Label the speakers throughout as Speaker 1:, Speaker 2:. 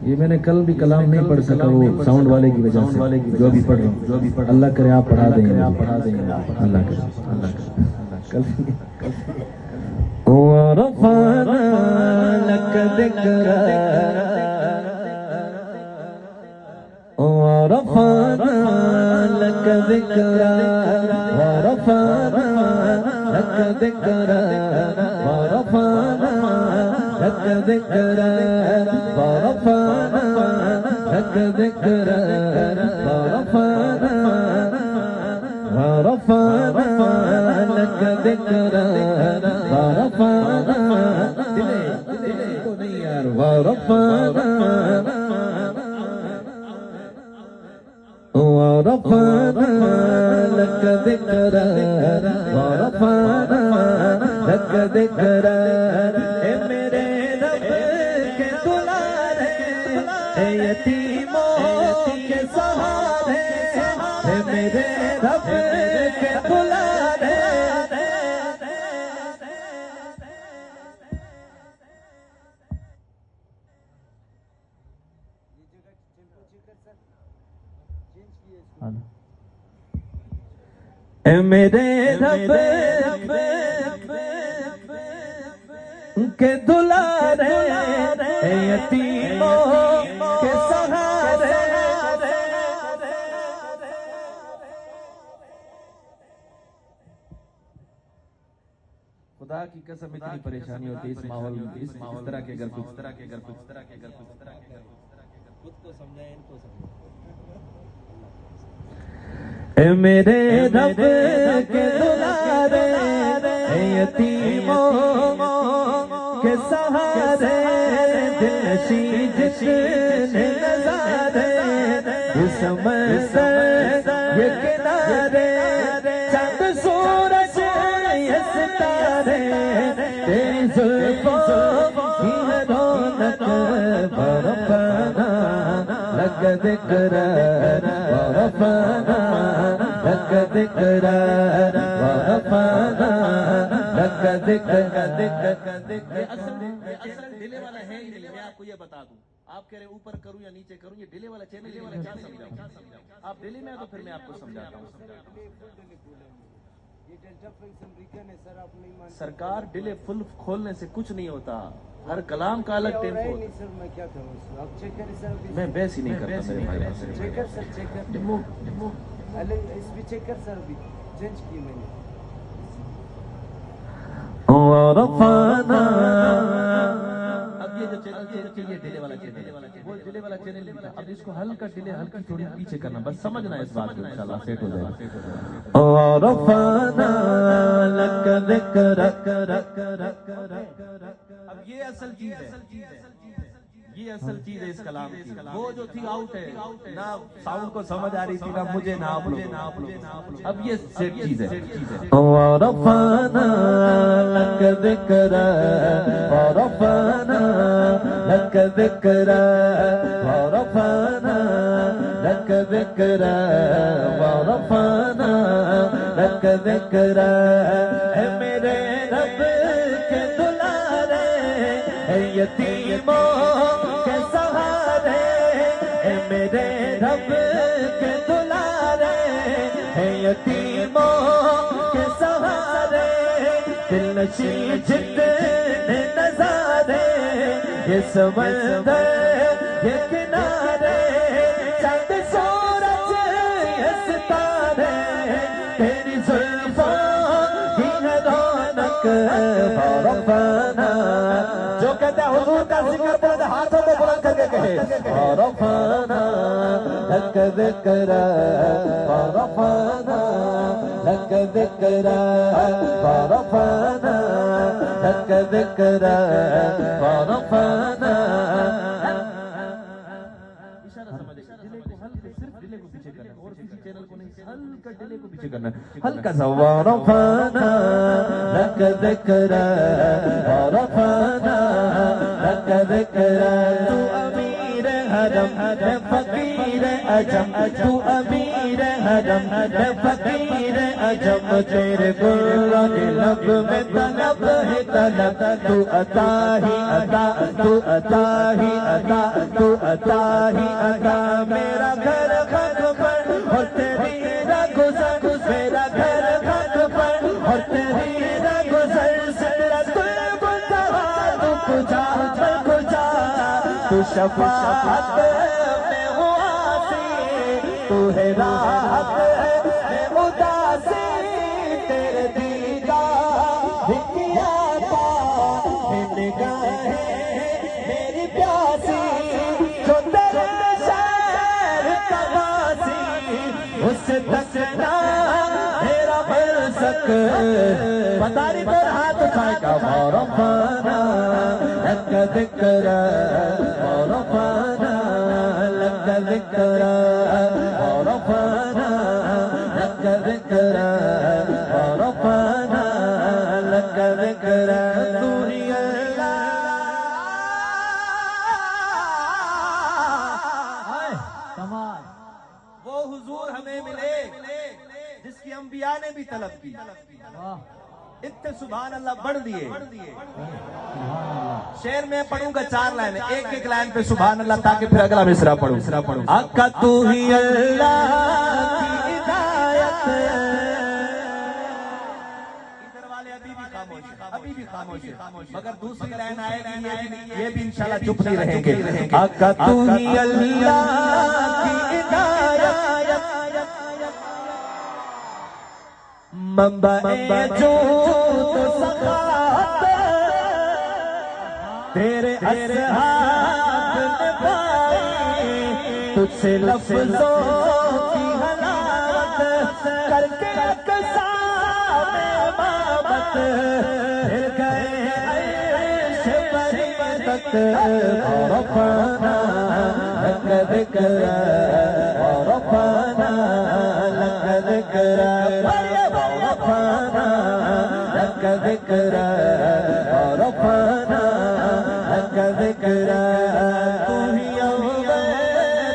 Speaker 1: ये मैंने कल भी कलाम नहीं पढ़ सका, वो साउंड वाले की वजह से, जो भी पढ़ रहा हूँ। अल्लाह करे आप पढ़ा देंगे, अल्लाह करे, अल्लाह करे। कल वरफ़अना लक ज़िक्रा, वरफ़अना लक ज़िक्रा, वरफ़अना लक ज़िक्रा, वरफ़अना लक ज़िक्रा, वरफ़अना लक ज़िक्रा, वरफ़अना लक ज़िक्रा, वरफ़अना को नहीं यार, वरफ़अना लक ज़िक्रा, वरफ़अना लक ज़िक्रा। ए मेरे रब के दुलारे, ए यतीमों के सहारे, ए मेरे रब के दुलारे। ए मेरे रब के दुलारे, ए यतीमों के सहारे। खुदा की कसम इतनी परेशानी होती है इस माहौल में, इस तरह के अगर कुछ खुद को समझाए, इनको समझाए। ए मेरे रब के दुलारे, ए यतीमों के सहारे, दिलनशी जितने नज़ारे, इस समंदर ये किनारे, चांद सूरज ये सितारे, तेरी जुल्फों की रौनक, वरफ़अना लक ज़िक्रा, वरफ़अना लक ज़िक्रा, वरफ़अना लक ज़िक्रा। असल डिले वाला है ही नहीं, मैं आपको ये बता दूं। आप कह रहे ऊपर करूं या नीचे करूं, ये डिले वाला चैनल, डिले वाला क्या समझाऊं? आप दिल्ली में तो फिर मैं आपको समझाता हूँ। सरकार डिले फुल खोलने से कुछ नहीं होता, हर कलाम का अलग टेम्पो होता है। सर मैं क्या करूं, आप चेक करें सर। मैं बहस ही नहीं करता मेरे भाई, चेक कर सर, चेक कर, डिमो इस भी चेक कर सर, भी चेंज की मैंने। वरफ़अना, अब ये जो चैनल ये डिले वाला चैनल, वो डिले वाला चैनल लिखा। अब इसको हल्का डिले, हल्का थोड़ी पीछे करना, बस समझना इस बात को, इंशाल्लाह सेट हो जाएगा। वरफ़अना लक ज़िक्रा। अब ये असल चीज है, ये असल चीज है इस कलाम की। वो जो थी आउट है ना, साउंड को समझ आ रही थी ना मुझे, ना आप लोग। अब ये सेट चीज है। वरफ़अना लक ज़िक्रा, वरफ़अना लक ज़िक्रा, वरफ़अना लक ज़िक्रा, वरफ़अना लक ज़िक्रा। ए मेरे रब के दुलारे, ए यतीमों के सहारे, ए मेरे रब के दुलारे, ए यतीमों के सहारे, दिलनशी जितने नज़ारे, ये समंदर ये किनारे, चांद सूरज ये सितारे, तेरी जुल्फों की है रौनक, वरफ़अना। जो कहते हैं हुजूर का जिक्र बोले हाथों को बुलंद करके कहे, वरफ़अना लक ज़िक्रा, वरफ़अना लक ज़िक्रा, वरफ़अना लक ज़िक्रा, वरफ़अना। इशारा समझ, डिले को हल्के, सिर्फ डिले को पीछे करना, और किसी चैनल को नहीं, हल्का डिले को पीछे करना, हल्का सा। वरफ़अना लक ज़िक्रा, वरफ़अना लक ज़िक्रा। तू अमीर हरम, मैं फ़कीर अजम, तू अमीर अमीर हरम मैं फकीर अजम तेरे गुलाम लब में तलब है तलब तू अता ही अता तू अता ही अता तू अता ही अता मेरा घर खक पर और तेरी गुजर मेरा घर खक पर और तेरी गुजर तेरा तू कुजा कुजा तू शफाअत में हुआसी तू है राहत है उदासी तेरे दीदार किया था निगाहें मेरी प्यासी जो तेरे शहर का वासी उससे तकना मेरा मिल सक पता नहीं तो हाथ उठाएगा रब्बाना लक ज़िक्र रब्बाना लक ज़िक्र रब्बाना लक ज़िक्र रब्बाना लक ज़िक्र तू ही अल्लाह। वो हुजूर हमें मिले जिसकी अंबिया ने भी तलब की। इतने सुभान अल्लाह बढ़ दिए। शेर में पढ़ूंगा 4 लाइन, एक एक लाइन पे सुभान अल्लाह ताकि फिर अगला मिसरा पढ़ूं। आका तू ही अल्लाह की हिदायत। इधर वाले अभी भी खामोश मगर दूसरी लाइन आएगी ये भी इंशाल्लाह चुप नहीं रहेंगे। आका तू ही अल्लाह की हिदायत मंबा जो सखात तेरे असहाब ने पाई तुझसे लफ्जों की हलावत करके अक्सा में मामत फिर गए अर्श बरी तक रब्बाना लक ज़िक्र रब्बाना लक ज़िक्र रब्बाना लक ज़िक्र रब्बाना लक ज़िक्र तू ही अव्वल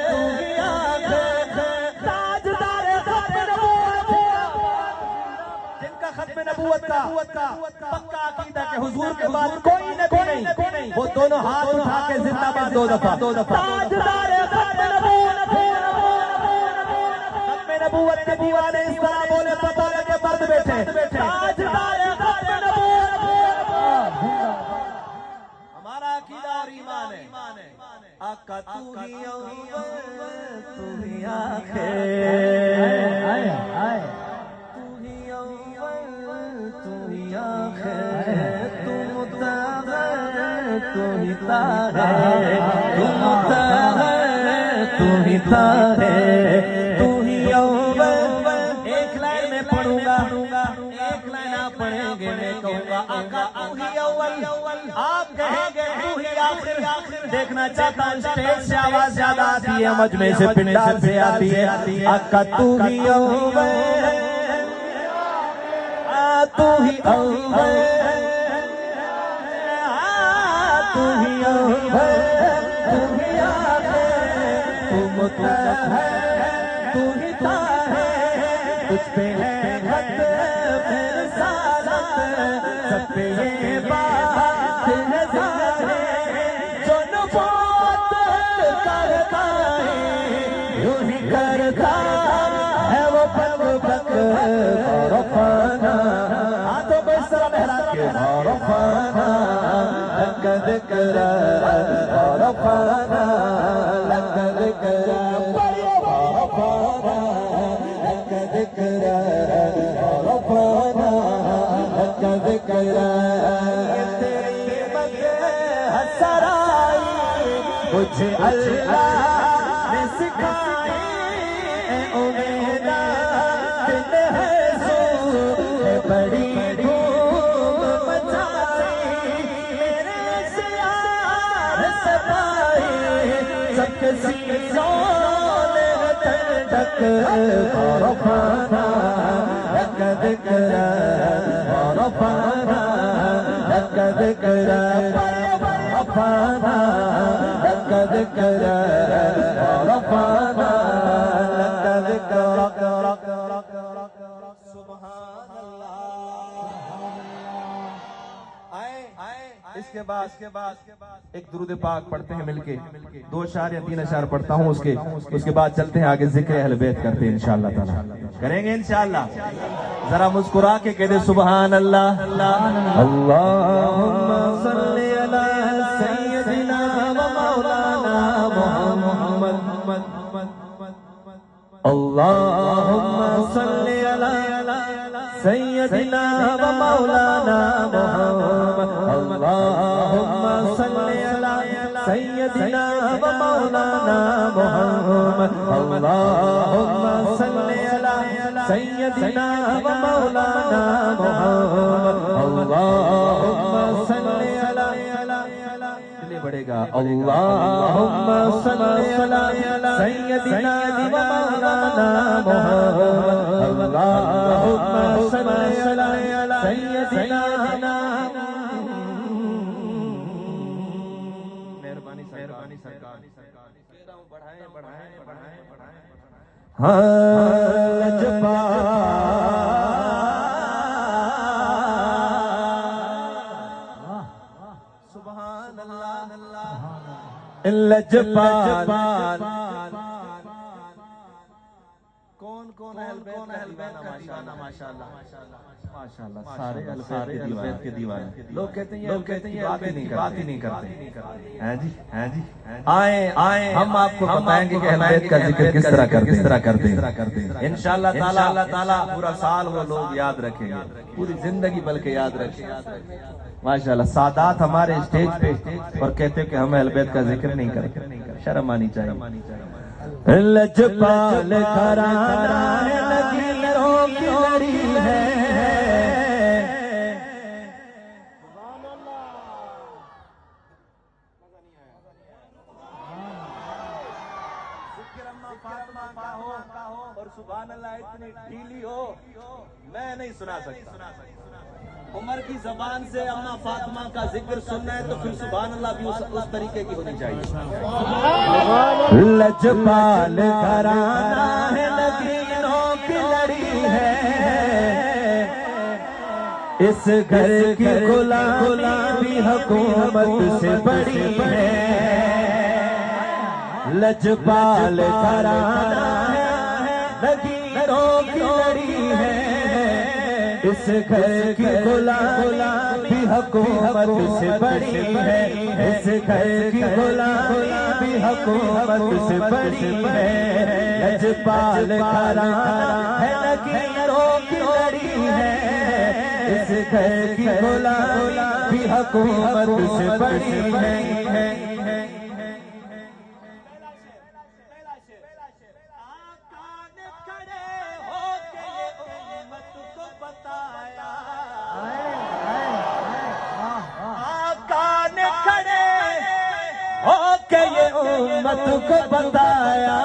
Speaker 1: तू ही आखिर ताजदार खत्म नबूवत जिनका खत्म नबूवत का पक्का अकीदा के हुजूर के बाद कोई नबी नहीं वो दोनों हाथ उठा के जिंदाबाद दो दफा ताजदार खत्म नबूवत के दीवाने इस तरह बोले पता लगे मर्द बैठे ताजदार खत्म नबूवत हमारा अकीदा और ईमान है। आका तू ही अव्वल तू ही आखिर तू ही अव्वल तू ही आखिर तू मुताहर तू ही ताहिर तू मुताहर तू ही ताहिर तू ही अव्वल। एक लाइन में पढ़ूंगा एक लाइन आप पढ़ेंगे मैं कहूंगा आका तू ही अव्वल आप कहेंगे तू ही आखिर। देखना चाहता हूँ स्टेज से आवाज ज्यादा आती है मजमे से पिंडाल से आती है। आका तू ही अव्वल तू ही अव्वल तू ही अव्वल तू ही आखिर तू मुताहर तू ही ताहिर तुझ पे है खत फिर सालत सब पे ये बात है ज़ाहिर जो नबूवत करता है यूं ही करता है वो पक रब्बाना हाथों को इस तरह लहरा के रब्बाना लक ज़िक्र रब्बाना लक ज़िक्र रब्बाना लक ज़िक्र रब्बाना लक ज़िक्र तेरी मदह सराई मुझे अल्लाह ने सिखाई उम्मीदा दिल है सो बड़ी धूम मचाई मेरे सियार सताई सबके सीनों ने ठंडक रब्बाना लक ज़िक्र रब्बाना लक ज़िक्र रब्बाना लक ज़िक्र रब्बाना लक ज़िक्र इसके बाद एक दुरूद पाक पढ़ते हैं मिलके, 2 अशार या 3 अशार पढ़ता हूँ, उसके बाद चलते हैं आगे, जिक्र अहले बैत करते हैं इंशाअल्लाह ताला, करेंगे इंशाअल्लाह। जरा मुस्कुरा के कह दे सुभान अल्लाह। अल्लाहुम्मा सल्ली अला सय्यदिना व मौलाना मुहम्मद। अल्लाहुम्मा सल्ली अला सय्यदिना व मौलाना मुहम्मद। अल्लाहुम्मा सल्ली अला सय्यदिना व मौलाना मुहम्मद। अल्लाहुम्मा सल्ली अला सय्यदिना व मौलाना मुहम्मद। अल्लाहुम्मा सल्ली अला, चलिए बढ़ेगा। अल्लाहुम्मा सल्ली अला सय्यदिना व मौलाना मुहम्मद। अल्लाहुम्मा सल्ली अला सय्यदिना। मेहरबानी सरकार, बढ़ाएं। हाँ लजपा सुभान अल्लाह। लजपाल कौन माशाअल्लाह सारे अहले के दीवाने। लोग कहते हैं बात ही नहीं करते हैं जी। आए हम आपको बताएंगे कि अहले बैत का जिक्र किस तरह करते हैं इंशाअल्लाह ताला। पूरा साल वो लोग याद रखेंगे, पूरी जिंदगी बल्कि याद रखेंगे माशाअल्लाह। सादात हमारे स्टेज पे और कहते हैं कि हम अहले बैत का जिक्र नहीं करते, शर्म आनी चाहिए। लजपाल घराना है, लकीरों की लड़ी है। और सुभान अल्लाह इतनी ढीली हो मैं नहीं सुना सकता। उमर की जबान से अम्मा फातिमा का जिक्र सुनना है तो फिर सुभान अल्लाह भी उस तरीके की होनी चाहिए। लजपाल घराना है, लकीरों की लड़ी है। इस घर की गुलामी हुकूमत से बड़ी है। लजपाल घराना है, लकीरों की लड़ी है। इस घर की गुलामी हुकूमत से बड़ी है। इस घर की गुलामी हुकूमत से बड़ी है। लजपाल घराना है, लकीरों की लड़ी है। इस घर की गुलामी हुकूमत से बड़ी है। उम्मत को बताया,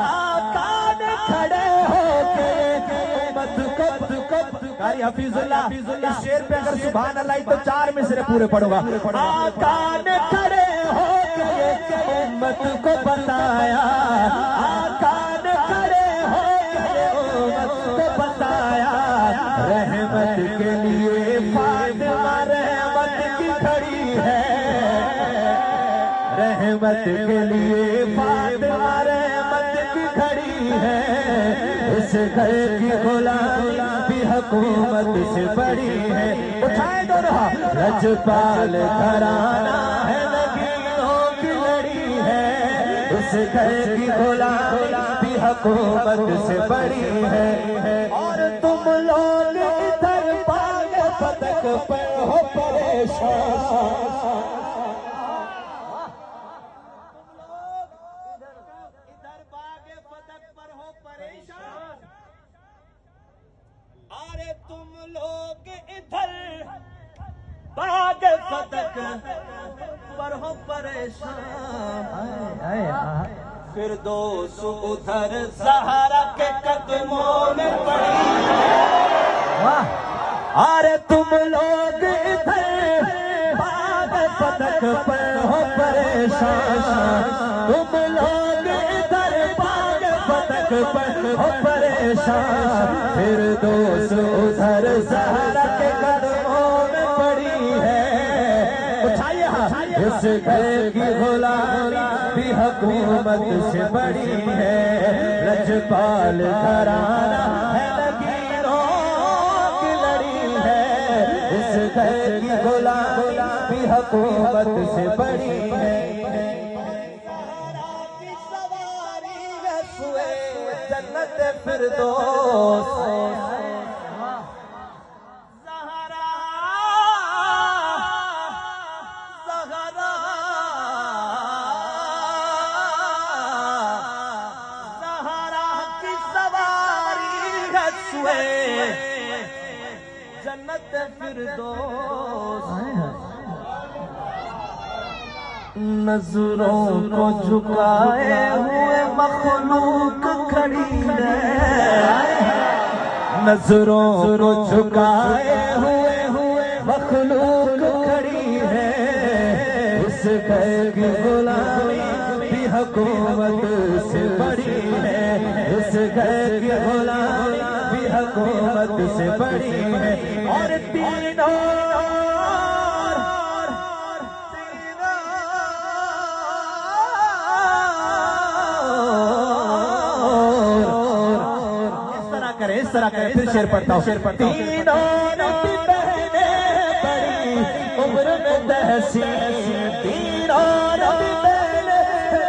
Speaker 1: आका ने खड़े होके उम्मत को कारी हफीजुल्लाह। इस शेर पे अगर सुभान अल्लाह तो 4 मिसरे पूरे पढ़ूंगा। आका ने खड़े होके उम्मत को बताया, आका ने खड़े होके उम्मत को बताया। रहमत के लिए फातिमा रहमत की खड़ी है। रहमत के लिए फातिमा रहमत की खड़ी है। इस घर की गुलामी हुकूमत से बड़ी है। उठाए दोनों। लजपाल घराना है, लकीरों की लड़ी है। इस घर की गुलामी हुकूमत से बड़ी है। और तुम लोग इधर पाग पतक पर हो परेशान। अरे तुम लोग इधर बाग फतक पर हो परेशान। फिर दोस्त उधर ज़हरा के कदमों में पड़ी। अरे तुम लोग इधर बाग फतक पर हो परेशान। तुम लोग इधर बाग फतक पर हो परेशान। फिर दोस्त उधर ज़हरा के कदमों में पड़ी है। इस घर की गुलामी भी हुकूमत से बड़ी है। लजपाल घराना है लकीरों की लड़ी है। इस घर की गुलामी भी हुकूमत से बड़ी है। जन्नत फिरदौस ज़हरा ज़हरा ज़हरा की सवारी है सुए जन्नत फिरदौस। नजरों को झुकाए हुए मखलूक खड़ी है। नजरों को झुकाए हुए मखलूक खड़ी है। इस घर की गुलामी भी हुकूमत से बड़ी है। इस घर की गुलामी भी हुकूमत से बड़ी है। और तीनों इस तरह करे फिर शेर पढ़ता हूँ। तीनों नबी बहने बड़ी उम्र में तहसीन। तीनों नबी बहने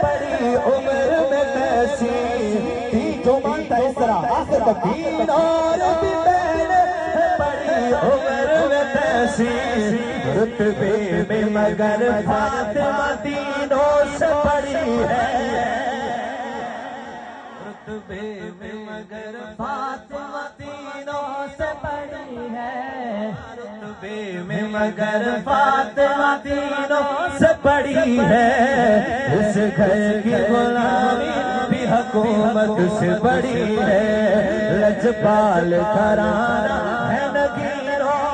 Speaker 1: बड़ी उम्र में तहसीन। जो मानता है इस तरह आखिर तक। तीनों नबी बहने बड़ी उम्र में तहसीन। रुतबे में मगर फातिमा तीनों से बड़ी है। रुतबे में मगर फातिमा तीनों से बड़ी है। रुतबे में मगर फातिमा तीनों से बड़ी है। इस घर की गुलामी भी हुकूमत से बड़ी है। लजपाल घराना है नगीरों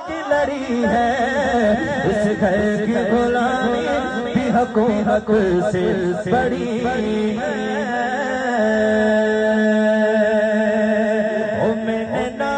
Speaker 1: की लड़ी है। इस घर की गुलामी भी हुकूमत से बड़ी है।